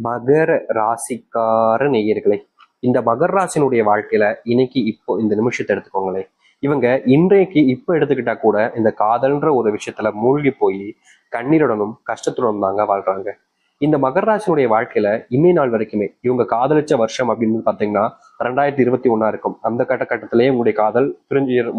மகர ராசிக்கார நேயர்களே, இந்த மகர ராசினுடைய வாழ்க்கையில இன்னைக்கு இப்போ இந்த நிமிஷத்தை எடுத்துக்கோங்களேன். இவங்க இன்றைக்கு இப்போ எடுத்துக்கிட்டா கூட இந்த காதல்ன்ற ஒரு விஷயத்துல மூழ்கி போய் கண்ணீருடனும் கஷ்டத்துடனும் தாங்க வாழ்றாங்க. இந்த மகர ராசினுடைய வாழ்க்கையில இன்னை நாள் வரைக்குமே இவங்க காதலிச்ச வருஷம் அப்படின்னு பாத்தீங்கன்னா 2021 இருக்கும். அந்த கட்டத்திலேயே உங்களுடைய காதல்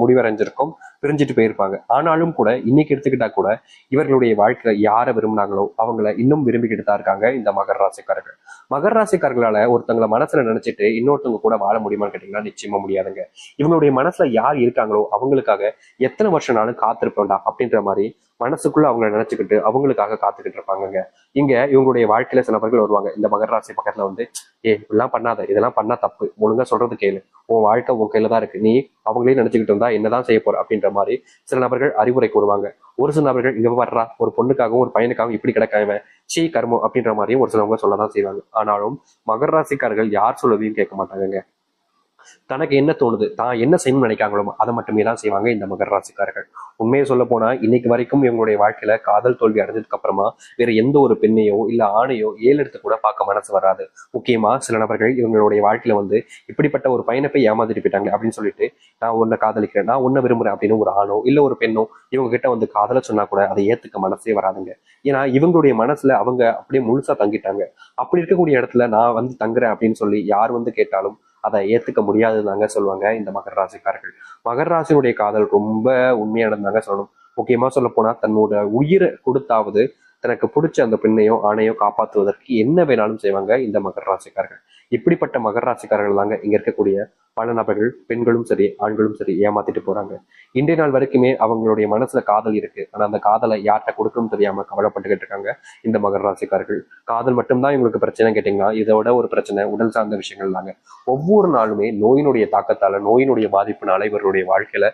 முடிவடைஞ்சிருக்கும், பிரிஞ்சுட்டு போயிருப்பாங்க. ஆனாலும் கூட இன்னைக்கு எடுத்துக்கிட்டா கூட இவர்களுடைய வாழ்க்கையில யாரை விரும்பினாங்களோ அவங்கள இன்னும் விரும்பிக்கிட்டு தான் இருக்காங்க இந்த மகர ராசிக்காரர்கள். மகர ராசிக்காரர்களால ஒருத்தவங்களை மனசுல நினைச்சிட்டு இன்னொருத்தவங்க கூட வாழ முடியுமான்னு கேட்டீங்கன்னா நிச்சயமா முடியாதுங்க. இவங்களுடைய மனசுல யார் இருக்காங்களோ அவங்களுக்காக எத்தனை வருஷம்னாலும் காத்திருப்பேன்டா அப்படின்ற மாதிரி மனசுக்குள்ள அவங்க நினைச்சுக்கிட்டு அவங்களுக்காக காத்துக்கிட்டு இருப்பாங்க. இங்க இவங்களுடைய வாழ்க்கையில சில நபர்கள் வருவாங்க இந்த மகர ராசி பக்கத்துல வந்து, இப்படிலாம் பண்ணாத, இதெல்லாம் பண்ணா தப்பு, ஒழுங்கா சொல்றது கேளு, உன் வாழ்க்கை உன் கையில தான் இருக்கு, நீ அவங்களே நினைச்சுக்கிட்டு இருந்தா என்னதான் செய்ய போற அப்படின்ற மாதிரி சில நபர்கள் அறிவுரை கூறுவாங்க. ஒரு சில நபர்கள் இங்க வர்றா, ஒரு பொண்ணுக்காகவும் ஒரு பையனுக்காகவும் இப்படி கிடக்காம சீ கர்மம் அப்படின்ற மாதிரியும் ஒரு சிலவங்க சொல்லதான் செய்வாங்க. ஆனாலும் மகர ராசிக்காரர்கள் யார் சொல்லதையும் கேட்க மாட்டாங்க. தனக்கு என்ன தோணுது, தான் என்ன செய்யணும்னு நினைக்காங்களோ அதை மட்டுமே தான் செய்வாங்க இந்த மகர ராசிக்காரர்கள். உண்மையை சொல்ல போனா இன்னைக்கு வரைக்கும் இவங்களுடைய வாழ்க்கையில காதல் தோல்வி அடைஞ்சதுக்கு அப்புறமா வேற எந்த ஒரு பெண்ணையோ இல்ல ஆணையோ ஏழெடுத்து கூட பார்க்க மனசு வராது. முக்கியமா சில நபர்கள் இவங்களுடைய வாழ்க்கையில வந்து இப்படிப்பட்ட ஒரு பையனை போய் ஏமாத்திட்டு போயிட்டாங்க அப்படின்னு சொல்லிட்டு, நான் உன்னை காதலிக்கிறேன், நான் உன்னை விரும்புறேன் அப்படின்னு ஒரு ஆணோ இல்ல ஒரு பெண்ணோ இவங்க கிட்ட வந்து காதல சொன்னா கூட அதை ஏத்துக்க மனசே வராதுங்க. ஏன்னா இவங்களுடைய மனசுல அவங்க அப்படியே முழுசா தங்கிட்டாங்க. அப்படி இருக்கக்கூடிய இடத்துல நான் வந்து தங்குறேன் அப்படின்னு சொல்லி யார் வந்து கேட்டாலும் அதை ஏத்துக்க முடியாதுதாங்க சொல்லுவாங்க இந்த மகர ராசிக்காரர்கள். மகர ராசினுடைய காதல் ரொம்ப உண்மையானதாங்க சொல்லணும். முக்கியமா சொல்ல போனா தன்னோட உயிரை கொடுத்தாவது தனக்கு பிடிச்ச அந்த பெண்ணையோ ஆணையோ காப்பாற்றுவதற்கு என்ன வேணாலும் செய்வாங்க இந்த மகர ராசிக்காரர்கள். இப்படிப்பட்ட மகர ராசிக்காரர்கள் தாங்க இங்க இருக்கக்கூடிய பல நபர்கள், பெண்களும் சரி ஆண்களும் சரி, ஏமாத்திட்டு போறாங்க. இன்றைய நாள் வரைக்குமே அவங்களுடைய மனசுல காதல் இருக்கு, ஆனா அந்த காதலை யார்கிட்ட கொடுக்கணும்னு தெரியாம கவலைப்பட்டுக்கிட்டு இருக்காங்க இந்த மகர ராசிக்காரர்கள். காதல் மட்டும்தான் இவங்களுக்கு பிரச்சனை கேட்டீங்கன்னா இதோட ஒரு பிரச்சனை உடல் சார்ந்த விஷயங்கள் தாங்க. ஒவ்வொரு நாளுமே நோயினுடைய தாக்கத்தால, நோயினுடைய பாதிப்புனால இவர்களுடைய வாழ்க்கையில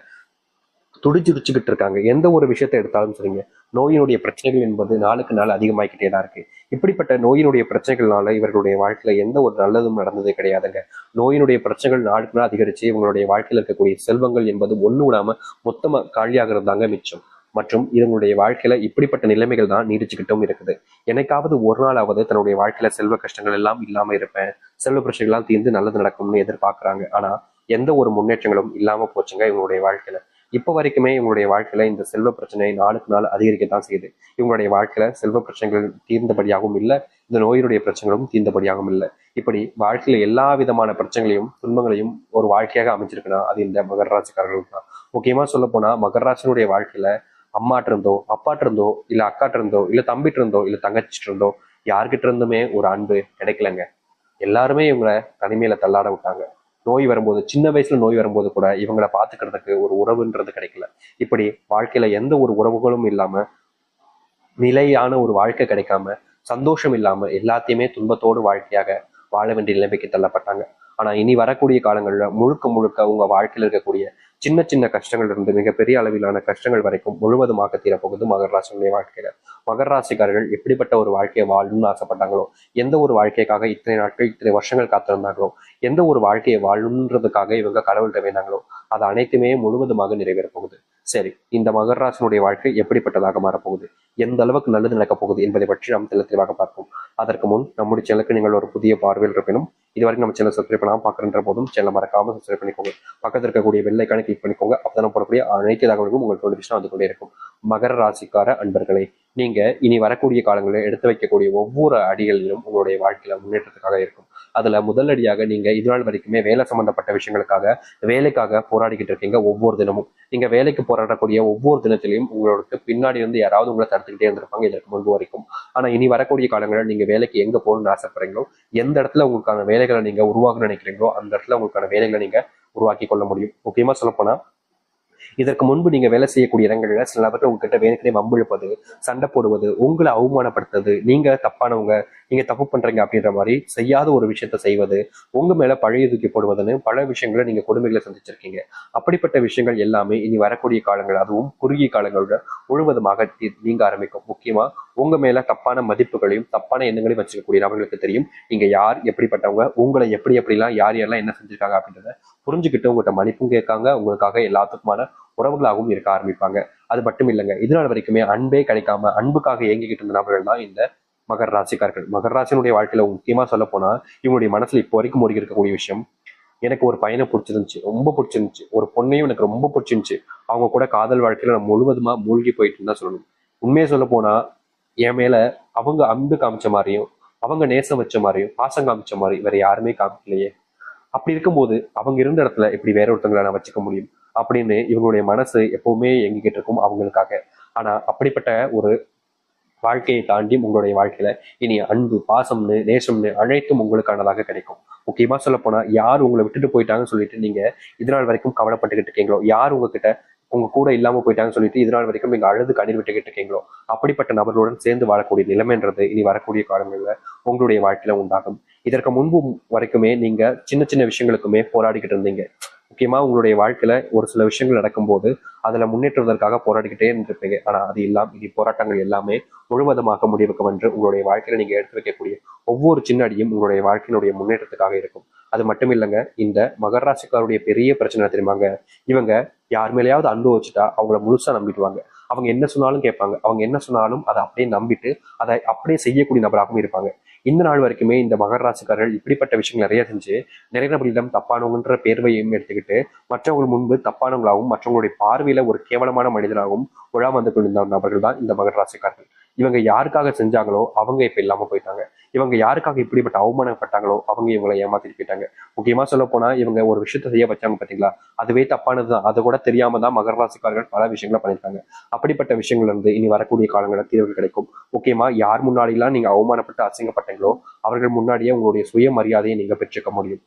துடிச்சுக்கிட்டு இருக்காங்க. எந்த ஒரு விஷயத்தை எடுத்தாலும் சரிங்க, நோயினுடைய பிரச்சனைகள் என்பது நாளுக்கு நாள் அதிகமாகிக்கிட்டே தான் இருக்கு. இப்படிப்பட்ட நோயினுடைய பிரச்சனைகள்னால இவர்களுடைய வாழ்க்கையில எந்த ஒரு நல்லதும் நடந்ததே கிடையாதுங்க. நோயினுடைய பிரச்சனைகள் நாளுக்கு நாள் அதிகரிச்சு இவங்களுடைய வாழ்க்கையில் இருக்கக்கூடிய செல்வங்கள் என்பது ஒண்ணு விடாம மொத்தமா காலியாகிறது தாங்க மிச்சம். மற்றும் இவங்களுடைய வாழ்க்கையில இப்படிப்பட்ட நிலைமைகள் தான் நீடிச்சுக்கிட்டும் இருக்குது. என்னைக்காவது ஒரு நாளாவது தன்னுடைய வாழ்க்கையில செல்வ கஷ்டங்கள் எல்லாம் இல்லாம இருப்பேன், செல்வ பிரச்சனைகள் எல்லாம் தீர்ந்து நல்லது நடக்கும்னு எதிர்பார்க்கறாங்க. ஆனா எந்த ஒரு முன்னேற்றங்களும் இல்லாம போச்சுங்க இவங்களுடைய வாழ்க்கையில. இப்ப வரைக்குமே இவங்களுடைய வாழ்க்கையில இந்த செல்வ பிரச்சனை நாளுக்கு நாள் அதிகரிக்கத்தான் செய்யுது. இவங்களுடைய வாழ்க்கையில செல்வ பிரச்சனைகள் தீர்ந்தபடியாகவும் இல்லை, இந்த நோயினுடைய பிரச்சனைகளும் தீர்ந்தபடியாகவும் இல்லை. இப்படி வாழ்க்கையில எல்லா விதமான பிரச்சனைகளையும் துன்பங்களையும் ஒரு வாழ்க்கையாக அமைச்சிருக்குன்னா அது இந்த மகர ராசிக்காரர்களுக்கு தான். முக்கியமா சொல்ல போனா மகர ராசினுடைய வாழ்க்கையில அம்மாட்டு இருந்தோ அப்பாட்டு இருந்தோ இல்ல அக்காட்டு இருந்தோ இல்ல தம்பிட்டு இருந்தோ இல்ல தங்கச்சிட்டு இருந்தோ யார்கிட்ட இருந்துமே ஒரு அன்பு கிடைக்கலங்க. எல்லாருமே இவங்களை தனிமையில தள்ளாட விட்டாங்க. நோய் வரும்போது, சின்ன வயசுல நோய் வரும்போது கூட இவங்களை பாத்துக்கிறதுக்கு ஒரு உறவுன்றது கிடைக்கல. இப்படி வாழ்க்கையில எந்த ஒரு உறவுகளும் இல்லாம, நிலையான ஒரு வாழ்க்கை கிடைக்காம, சந்தோஷம் இல்லாம எல்லாத்தையுமே துன்பத்தோடு வாழ்க்கையாக வாழ வேண்டிய நிலைமைக்கு தள்ளப்பட்டாங்க. ஆனா இனி வரக்கூடிய காலங்கள்ல முழுக்க முழுக்க உங்க வாழ்க்கையில் இருக்கக்கூடிய சின்ன சின்ன கஷ்டங்கள் இருந்து மிகப்பெரிய அளவிலான கஷ்டங்கள் வரைக்கும் முழுவதுமாக தீரப்போகுது மகர ராசியுடைய வாழ்க்கையில. மகர ராசிக்காரர்கள் எப்படிப்பட்ட ஒரு வாழ்க்கையை வாழணும்னு ஆசைப்பட்டாங்களோ, எந்த ஒரு வாழ்க்கைக்காக இத்தனை நாட்கள் இத்தனை வருஷங்கள் காத்திருந்தாங்களோ, எந்த ஒரு வாழ்க்கையை வாழணுன்றதுக்காக இவங்க கடவுள்கிட்ட வேணாங்களோ, அது அனைத்துமே முழுவதுமாக நிறைவேற போகுது. சரி, இந்த மகர ராசினுடைய வாழ்க்கை எப்படிப்பட்டதாக மாறப்போகுது, எந்த அளவுக்கு நல்லது நடக்கப் போகுது என்பதை பற்றி நாம் தெளிவாக பார்ப்போம். அதற்கு முன் நம்முடைய சேனலுக்கு நீங்கள் ஒரு புதிய பார்வையில் இருப்பினும் இதுவரைக்கும் நம்ம சேனல் சப்ஸ்கிரைப் பண்ணாமல் பார்க்குற போதும் சேனலை மறக்காம சப்ஸ்கிரைப் பண்ணிக்கோங்க. பக்கத்தில் இருக்கக்கூடிய பெல் ஐக்கானை கிளிக் பண்ணிக்கோங்க. அப்பதான் போடக்கூடிய அனைத்து தகவல்களும் உங்களுக்கு நோட்டிஃபிகேஷன் வந்து கொண்டே இருக்கும். மகர ராசிக்கார அன்பர்களே, நீங்க இனி வரக்கூடிய காலங்களில் எடுத்து வைக்கக்கூடிய ஒவ்வொரு அடிகளிலும் உங்களுடைய வாழ்க்கையில முன்னேற்றத்துக்காக இருக்கும். அதுல முதல் அடியாக நீங்க இது நாள் வரைக்குமே வேலை சம்பந்தப்பட்ட விஷயங்களுக்காக, வேலைக்காக போராடிக்கிட்டு இருக்கீங்க. ஒவ்வொரு தினமும் நீங்க வேலைக்கு போராடக்கூடிய ஒவ்வொரு தினத்திலையும் உங்களுக்கு பின்னாடி வந்து யாராவது உங்களை தடுத்துக்கிட்டே இருந்திருப்பாங்க இதற்கு முன்பு வரைக்கும். ஆனா இனி வரக்கூடிய காலங்களில் நீங்க வேலைக்கு எங்க போகணும்னு ஆசைப்படுறீங்களோ, எந்த இடத்துல உங்களுக்கான வேலைகளை நீங்க உருவாக்கணும்னு நினைக்கிறீங்களோ அந்த இடத்துல உங்களுக்கான வேலைகளை நீங்க உருவாக்கி கொள்ள முடியும். முக்கியமா சொல்லப்போனா இதற்கு முன்பு நீங்க வேலை செய்யக்கூடிய இடங்கள்ல சில நபர்கள் உங்ககிட்ட வேணுக்கே வம்பிழுப்பது, சண்டை போடுவது, உங்களை அவமானப்படுத்துறது, நீங்க தப்பானவங்க, நீங்க தப்பு பண்றீங்க அப்படின்ற மாதிரி செய்யாத ஒரு விஷயத்த செய்வது, உங்க மேல பழைய தூக்கி போடுவதுன்னு பல விஷயங்களை நீங்க கொடுமைகளை சந்திச்சிருக்கீங்க. அப்படிப்பட்ட விஷயங்கள் எல்லாமே இனி வரக்கூடிய காலங்கள், அதுவும் குறுகிய காலங்களோட முழுவதுமாக நீங்க ஆரம்பிக்கும். முக்கியமா உங்க மேல தப்பான மதிப்புகளையும் தப்பான எண்ணங்களையும் வச்சிருக்கக்கூடிய நபர்களுக்கு தெரியும் நீங்க யார், எப்படிப்பட்டவங்க, உங்களை எப்படி எப்படிலாம் யார் யாரெல்லாம் என்ன செஞ்சிருக்காங்க அப்படின்றத புரிஞ்சுக்கிட்டு உங்கள்கிட்ட மன்னிப்பும் கேட்காங்க, உங்களுக்காக எல்லாத்துக்குமான உறவுகளாகவும் இருக்க ஆரம்பிப்பாங்க. அது மட்டும் இல்லைங்க, இதனால வரைக்குமே அன்பே கிடைக்காம அன்புக்காக இயங்கிக்கிட்டு இருந்த நபர்கள் தான் இந்த மகர ராசிக்காரர்கள். மகர ராசினுடைய வாழ்க்கையில முக்கியமா சொல்ல போனா இவங்களுடைய மனசுல இப்போ வரைக்கும் ஓடி இருக்கக்கூடிய விஷயம், எனக்கு ஒரு பையனை பிடிச்சிருந்துச்சு, ரொம்ப பிடிச்சிருந்துச்சு, ஒரு பொண்ணையும் எனக்கு ரொம்ப பிடிச்சிருந்துச்சு, அவங்க கூட காதல் வாழ்க்கையில நான் முழுவதுமா மூழ்கி போயிட்டு தான் சொல்லணும். உண்மையை சொல்ல போனா என் மேல அவங்க அன்பு காமிச்ச மாதிரியும் அவங்க நேசம் வச்ச மாதிரியும் பாசம் காமிச்ச மாதிரி வேற யாருமே காமிக்கலையே. அப்படி இருக்கும்போது அவங்க இருந்த இடத்துல எப்படி வேற ஒருத்தவங்களை நான் வச்சுக்க முடியும் அப்படின்னு இவங்களுடைய மனசு எப்பவுமே எங்கிக்கிட்டு இருக்கும் அவங்களுக்காக. ஆனா அப்படிப்பட்ட ஒரு வாழ்க்கையை தாண்டி உங்களுடைய வாழ்க்கையில இனி அன்பு பாசம்னு நேசம்னு அனைத்தும் உங்களுக்கானதாக கிடைக்கும். முக்கியமா சொல்ல போனா யார் உங்களை விட்டுட்டு போயிட்டாங்கன்னு சொல்லிட்டு நீங்க இதனால் வரைக்கும் கவலைப்பட்டுக்கிட்டு இருக்கீங்களோ, யார் உங்ககிட்ட உங்க கூட இல்லாம போயிட்டாங்கன்னு சொல்லிட்டு இதனால் வரைக்கும் நீங்க அழுது கண்ணீர் விட்டுக்கிட்டு இருக்கீங்களோ, அப்படிப்பட்ட நபர்களுடன் சேர்ந்து வாழக்கூடிய நிலைமைன்றது இனி வரக்கூடிய காலங்கள்ல உங்களுடைய வாழ்க்கையில உண்டாகும். இதற்கு முன்பு வரைக்குமே நீங்க சின்ன சின்ன விஷயங்களுக்குமே போராடிக்கிட்டு இருந்தீங்க. முக்கியமா உங்களுடைய வாழ்க்கையில ஒரு சில விஷயங்கள் நடக்கும்போது அதுல முன்னேற்றுவதற்காக போராடிக்கிட்டே இருந்திருப்பீங்க. ஆனா அது இல்லாம இனி போராட்டங்கள் எல்லாமே முழுவதுமாக முடிவுக்கு வந்து உங்களுடைய வாழ்க்கையில நீங்க எடுத்து வைக்கக்கூடிய ஒவ்வொரு சின்ன அடியும் உங்களுடைய வாழ்க்கையினுடைய முன்னேற்றத்துக்காக இருக்கும். அது மட்டும் இல்லைங்க, இந்த மகர ராசிக்காருடைய பெரிய பிரச்சனை தெரியுமாங்க, இவங்க யார் மேலேயாவது அன்பு வச்சுட்டா அவங்கள முழுசா நம்பிடுவாங்க. அவங்க என்ன சொன்னாலும் கேட்பாங்க, அவங்க என்ன சொன்னாலும் அதை அப்படியே நம்பிட்டு அதை அப்படியே செய்யக்கூடிய நபராகவும் இருப்பாங்க. இந்த நாள் வரைக்குமே இந்த மகர ராசிக்காரர்கள் இப்படிப்பட்ட விஷயங்கள் நிறைய செஞ்சு நிறைய நபர்களிடம் தப்பானவங்கன்ற பேர்வையும் எடுத்துக்கிட்டு மற்றவங்க முன்பு தப்பானவங்களாகவும் மற்றவங்களுடைய பார்வையில ஒரு கேவலமான மனிதராகவும் உலா வந்து கொண்டிருந்த நபர்கள் தான் இந்த மகர ராசிக்காரர்கள். இவங்க யாருக்காக செஞ்சாங்களோ அவங்க இப்ப இல்லாம போயிட்டாங்க. இவங்க யாருக்காக இப்படிப்பட்ட அவமானப்பட்டாங்களோ அவங்க இவங்களை ஏமாத்திட்டு போயிட்டாங்க. முக்கியமா சொல்ல போனா இவங்க ஒரு விஷயத்த செய்ய வச்சாங்க பாத்தீங்களா, அதுவே தப்பானதுதான். அது கூட தெரியாம தான் மகர ராசிக்காரர்கள் பல விஷயங்களை பண்ணியிருக்காங்க. அப்படிப்பட்ட விஷயங்கள்ல இருந்து இனி வரக்கூடிய காலங்களில் தீர்வு கிடைக்கும். முக்கியமா யார் முன்னாடிலாம் நீங்க அவமானப்பட்டு அசிங்கப்பட்டீங்களோ அவர்கள் முன்னாடியே உங்களுடைய சுயமரியாதையை நீங்க பெற்றுக்க முடியும்.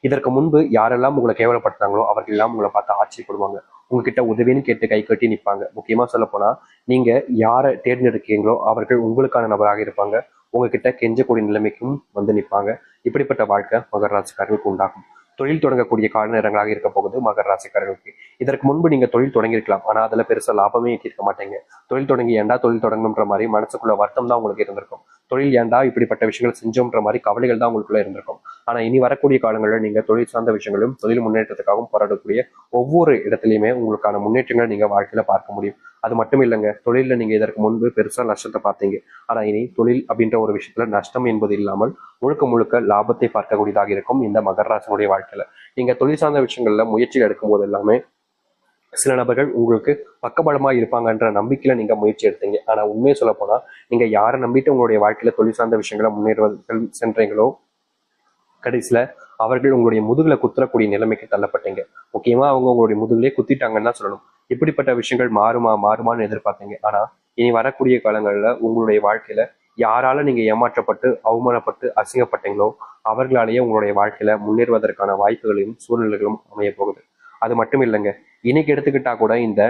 இதற்கு முன்பு யாரெல்லாம் உங்களை கேவலப்படுத்தாங்களோ அவர்கள் எல்லாம் உங்களை பார்த்து ஆச்சரியப்படுவாங்க. உங்ககிட்ட உதவின்னு கேட்டு கை கட்டி நிற்பாங்க. முக்கியமா சொல்ல போனா நீங்க யாரை தேர்ந்தெடுக்கீங்களோ அவர்கள் உங்களுக்கான நபராக இருப்பாங்க. உங்ககிட்ட கெஞ்சக்கூடிய நிலைமைக்கும் வந்து நிற்பாங்க. இப்படிப்பட்ட வாழ்க்கை மகர ராசிக்காரர்களுக்கு உண்டாகும். தொழில் தொடங்கக்கூடிய கால நேரங்களாக இருக்க போகுது மகர ராசிக்காரர்களுக்கு. இதற்கு முன்பு நீங்க தொழில் தொடங்கியிருக்கலாம், ஆனா அதுல பெருசா லாபமே ஈட்டிருக்க மாட்டீங்க. தொழில் தொடங்கி ஏன்டா தொழில் தொடங்கணுன்ற மாதிரி மனசுக்குள்ள வருத்தம் தான் உங்களுக்கு இருந்திருக்கும். தொழில் ஏன்டா இப்படிப்பட்ட விஷயங்கள் செஞ்சோன்ற மாதிரி கவலைகள் தான் உங்களுக்குள்ள இருந்திருக்கும். ஆனா இனி வரக்கூடிய காலங்களில் நீங்க தொழில் சார்ந்த விஷயங்களும் தொழில் முன்னேற்றத்துக்காகவும் போராடக்கூடிய ஒவ்வொரு இடத்துலையுமே உங்களுக்கான முன்னேற்றங்களை நீங்க வாழ்க்கையில பார்க்க முடியும். அது மட்டும் இல்லைங்க, தொழில நீங்க இதற்கு முன்பு பெருசா நஷ்டத்தை பார்த்தீங்க. ஆனா இனி தொழில் அப்படின்ற ஒரு விஷயத்துல நஷ்டம் என்பது இல்லாமல் முழுக்க முழுக்க லாபத்தை பார்க்கக்கூடியதாக இருக்கும் இந்த மகர ராசினுடைய வாழ்க்கையில. நீங்க தொழில் சார்ந்த விஷயங்கள்ல முயற்சி எடுக்கும் போது எல்லாமே சில நபர்கள் உங்களுக்கு பக்கபலமா இருப்பாங்கன்ற நம்பிக்கையில நீங்க முயற்சி எடுத்தீங்க. ஆனா உண்மையை சொல்ல போனா நீங்க யாரை நம்பிட்டு உங்களுடைய வாழ்க்கையில தொழில் சார்ந்த விஷயங்களை முன்னேறுவதற்கு சென்றீங்களோ கடைசியில அவர்கள் உங்களுடைய முதுகுல குத்துறக்கூடிய நிலைமைக்கு தள்ளப்பட்டீங்க. முக்கியமா அவங்க உங்களுடைய முதுகுலயே குத்திட்டாங்கன்னு தான் சொல்லணும். இப்படிப்பட்ட விஷயங்கள் மாறுமான்னு எதிர்பார்த்தீங்க. ஆனா இனி வரக்கூடிய காலங்கள்ல உங்களுடைய வாழ்க்கையில யாரால நீங்க ஏமாற்றப்பட்டு அவமானப்பட்டு அசிங்கப்பட்டீங்களோ அவர்களாலேயே உங்களுடைய வாழ்க்கையில முன்னேறுவதற்கான வாய்ப்புகளையும் சூழ்நிலைகளும் அமைய போகுது. அது மட்டும் இல்லைங்க, இன்னைக்கு எடுத்துக்கிட்டா கூட இந்த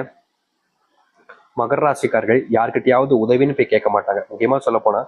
மகர ராசிக்காரர்கள் யார்கிட்டயாவது உதவின்னு போய் கேட்க மாட்டாங்க. முக்கியமா சொல்ல போனா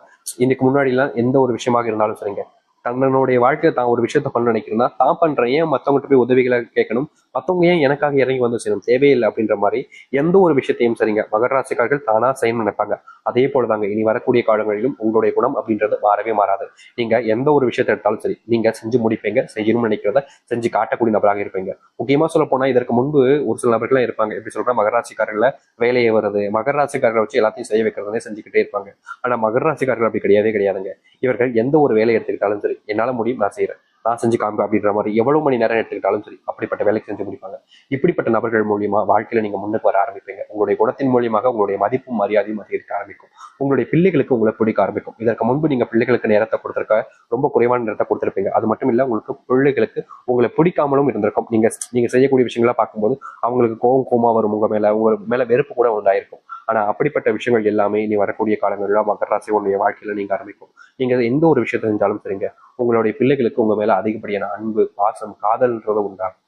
இன்னைக்கு முன்னாடி எல்லாம் எந்த ஒரு விஷயமாக இருந்தாலும் சரிங்க, தன்னுடைய வாழ்க்கையில தான் ஒரு விஷயத்த பண்ண நினைக்கிறேன்னா தான் பண்றேன், ஏன் மத்தவங்ககிட்ட போய் உதவிகளை கேட்கணும், மத்தவங்க ஏன் எனக்காக இறங்கி வந்து செய்யணும், தேவையில்லை அப்படின்ற மாதிரி எந்த ஒரு விஷயத்தையும் சரிங்க மகர ராசிக்காரர்கள் தானா செய்யணும்னு நினைப்பாங்க. அதே போலதாங்க இனி வரக்கூடிய காலங்களிலும் உங்களுடைய குணம் அப்படின்றது மாறவே மாறாது. நீங்க எந்த ஒரு விஷயத்தை எடுத்தாலும் சரி நீங்க செஞ்சு முடிப்பீங்க, செய்யணும்னு நினைக்கிறத செஞ்சு காட்டக்கூடிய நபராக இருப்பீங்க. முக்கியமா சொல்ல போனா இதற்கு முன்பு ஒரு சில நபர்கள்லாம் இருப்பாங்க, எப்படி சொல்ற மகர ராசிக்காரர்களை வேலையை வருது மகர ராசிக்காரர்களை வச்சு எல்லாத்தையும் செய்ய வைக்கிறதே செஞ்சுக்கிட்டே இருப்பாங்க. ஆனா மகர ராசிக்காரர்கள் அப்படி கிடையவே கிடையாதுங்க. இவர்கள் எந்த ஒரு வேலையை எடுத்துக்கிட்டாலும் சரி என்னால முடியும் நான் செய்யறேன், நான் செஞ்சு காமிப்பேன் அப்படின்ற மாதிரி எவ்வளவு மணி நேரம் எடுத்துக்கிட்டாலும் சரி அப்படிப்பட்ட வேலைக்கு செஞ்சு முடிப்பாங்க. இப்படிப்பட்ட நபர்கள் மூலியமா வாழ்க்கையில நீங்க முன்னுக்கு வர ஆரம்பிப்பீங்க. உங்களுடைய குணத்தின் மூலியமாக உங்களுடைய மதிப்பும் மரியாதையும் அதிகரிக்க ஆரம்பிக்கும். உங்களுடைய பிள்ளைகளுக்கு உங்களை பிடிக்க ஆரம்பிக்கும். இதற்கு முன்பு நீங்க பிள்ளைகளுக்கு நேரத்தை கொடுத்திருக்க ரொம்ப குறைவான நேரத்தை கொடுத்திருப்பீங்க. அது மட்டும் இல்ல உங்களுக்கு பிள்ளைகளுக்கு உங்களை பிடிக்காமலும் இருந்திருக்கும். நீங்க செய்யக்கூடிய விஷயங்களா பார்க்கும்போது அவங்களுக்கு கோவமா வரும், உங்க மேல வெறுப்பு கூட உண்டாயிருக்கும். ஆனா அப்படிப்பட்ட விஷயங்கள் எல்லாமே இனி வரக்கூடிய காலங்களில் மகர ராசியோடைய வாழ்க்கையில நீங்க ஆரம்பிக்கும். நீங்க எந்த ஒரு விஷயத்தை செஞ்சாலும் சரிங்க உங்களுடைய பிள்ளைகளுக்கு உங்க மேல அதிகப்படியான அன்பு பாசம் காதல்ன்றது உண்டாகும்.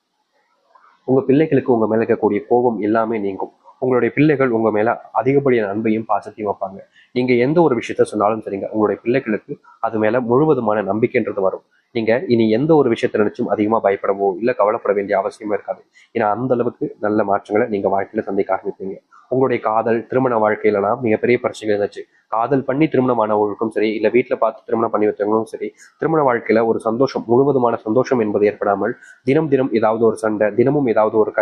உங்க பிள்ளைகளுக்கு உங்க மேல இருக்கக்கூடிய கோபம் எல்லாமே நீங்கும். உங்களுடைய பிள்ளைகள் உங்க மேல அதிகப்படியான அன்பையும் பாசத்தையும் வைப்பாங்க. நீங்க எந்த ஒரு விஷயத்த சொன்னாலும் சரிங்க உங்களுடைய பிள்ளைகளுக்கு அது மேல முழுவதுமான நம்பிக்கைன்றது வரும். நீங்க இனி எந்த ஒரு விஷயத்த நினைச்சும் அதிகமா பயப்படவோ இல்ல கவலைப்பட வேண்டிய அவசியமே இருக்காது. ஏன்னா அந்த அளவுக்கு நல்ல மாற்றங்களை நீங்க வாழ்க்கையில சந்திக்க ஆரம்பிப்பீங்க. உங்களுடைய காதல் திருமண வாழ்க்கையிலலாம் மிகப்பெரிய பிரச்சனைகள் இருந்துச்சு. காதல் பண்ணி திருமணம் ஆனவர்களுக்கும் சரி இல்ல வீட்டுல பார்த்து திருமணம் பண்ணி வச்சவங்களும் சரி திருமண வாழ்க்கையில ஒரு சந்தோஷம் முழுவதுமான சந்தோஷம் என்பது ஏற்படாமல் தினம் தினம் ஏதாவது ஒரு சண்டை தினமும் ஏதாவது ஒரு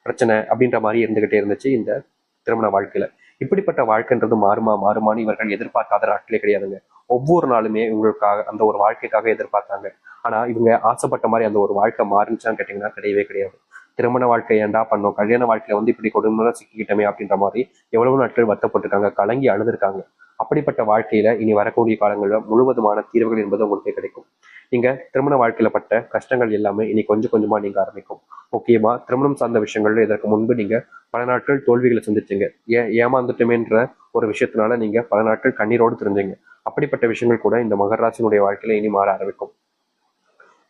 பிரச்சனை அப்படின்ற மாதிரி இருந்துகிட்டே இருந்துச்சு இந்த திருமண வாழ்க்கையில. இப்படிப்பட்ட வாழ்க்கைன்றது மாறுமான்னு இவர்கள் எதிர்பார்க்காத நாட்களே கிடையாதுங்க. ஒவ்வொரு நாளுமே இவங்களுக்காக அந்த ஒரு வாழ்க்கைக்காக எதிர்பார்த்தாங்க. ஆனா இவங்க ஆசைப்பட்ட மாதிரி அந்த ஒரு வாழ்க்கை மாறுச்சான்னு கேட்டீங்கன்னா கிடையவே கிடையாது. திருமண வாழ்க்கை ஏன்டா பண்ணோம், கல்யாண வாழ்க்கையில இப்படி கொடுமை சிக்கிக்கிட்டமே அப்படின்ற மாதிரி எவ்வளவு நாட்கள் வருத்தப்பட்டிருக்காங்க, கலங்கி அழுதுருக்காங்க. அப்படிப்பட்ட வாழ்க்கையில இனி வரக்கூடிய காலங்களில் முழுவதுமான தீர்வுகள் என்பது உங்களுக்கு கிடைக்கும். நீங்க திருமண வாழ்க்கையில பட்ட கஷ்டங்கள் எல்லாமே இனி கொஞ்சம் கொஞ்சமா நீங்க ஆரம்பிக்கும். முக்கியமா திருமணம் சார்ந்த விஷயங்கள்ல இதற்கு முன்பு நீங்க பல நாட்கள் தோல்விகளை சந்திச்சீங்க. ஏமாந்துட்டுமேன்ற ஒரு விஷயத்தினால நீங்க பல நாட்கள் கண்ணீரோடு தெரிஞ்சீங்க. அப்படிப்பட்ட விஷயங்கள் கூட இந்த மகர ராசினுடைய வாழ்க்கையில இனி மாற ஆரம்பிக்கும்.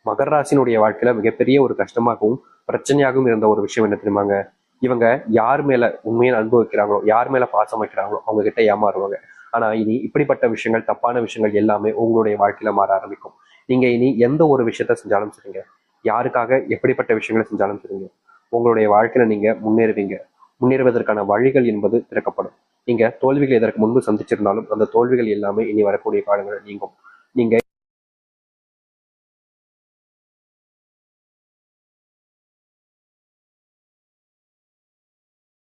மகர ராசினுடைய வாழ்க்கையில மிகப்பெரிய ஒரு கஷ்டமாகவும் பிரச்சனையாகவும் இருந்த ஒரு விஷயம் என்ன தெரியுமாங்க? இவங்க யார் மேல உண்மையை அன்பு வைக்கிறாங்களோ, யார் மேல பாசம் வைக்கிறாங்களோ அவங்க கிட்ட ஏமாறுவாங்க. ஆனா இனி இப்படிப்பட்ட விஷயங்கள், தப்பான விஷயங்கள் எல்லாமே உங்களுடைய வாழ்க்கையில மாற ஆரம்பிக்கும். நீங்க இனி எந்த ஒரு விஷயத்த செஞ்சாலும் சரிங்க, யாருக்காக எப்படிப்பட்ட விஷயங்களை செஞ்சாலும் சரிங்க, உங்களுடைய வாழ்க்கையில நீங்க முன்னேறுவீங்க. முன்னேறுவதற்கான வழிகள் என்பது திறக்கப்படும். நீங்க தோல்விகள் இதற்கு முன்பு சந்திச்சிருந்தாலும் அந்த தோல்விகள் எல்லாமே இனி வரக்கூடிய காலங்களில் நீங்கும். நீங்க